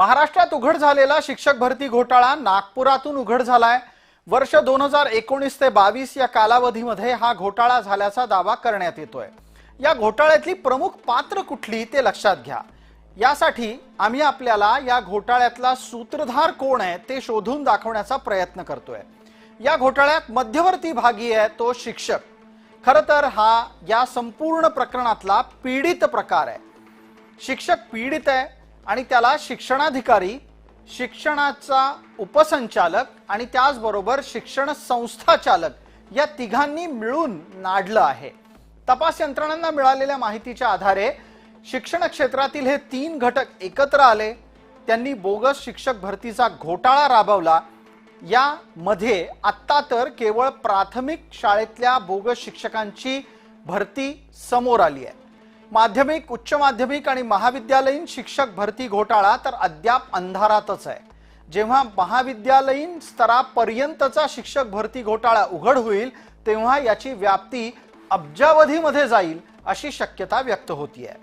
महाराष्ट्रात उघड झालेला शिक्षक भरती घोटाळा नागपुरातून उघड झालाय। वर्ष 2019 ते 22 या कालावधीमध्ये हा घोटाळा झाल्याचा दावा करण्यात येतोय। या घोटाळ्यातली प्रमुख पात्र कुठली ते लक्षात घ्या। यासाठी आम्ही आपल्याला या घोटाळ्यातला सूत्रधार कोण आहे ते शोधून दाखवण्याचा प्रयत्न करतोय। या घोटाळ्यात मध्यवर्ती भागी आहे तो शिक्षक। खरं तर हा या संपूर्ण प्रकरणातला पीडित प्रकार आहे। शिक्षक पीडित आहे आणि त्याला शिक्षणाधिकारी, शिक्षणाचा उपसंचालक आणि त्याचबरोबर शिक्षण संस्था चालक या तिघांनी मिळून नाडलं आहे। तपास यंत्रणांना मिळालेल्या माहितीच्या आधारे शिक्षण क्षेत्रातील हे तीन घटक एकत्र आले। त्यांनी बोगस शिक्षक भरतीचा घोटाळा राबवला। यामध्ये आत्ता तर केवळ प्राथमिक शाळेतल्या बोगस शिक्षकांची भरती समोर आली आहे। माध्यमिक, उच्च माध्यमिक आणि महाविद्यालयीन शिक्षक भरती घोटाळा तर अद्याप अंधारातच आहे। जेव्हा महाविद्यालयीन स्तरापर्यंतचा शिक्षक भरती घोटाळा उघड होईल तेव्हा याची व्याप्ती अब्जावधीमध्ये जाईल अशी शक्यता व्यक्त होतीये।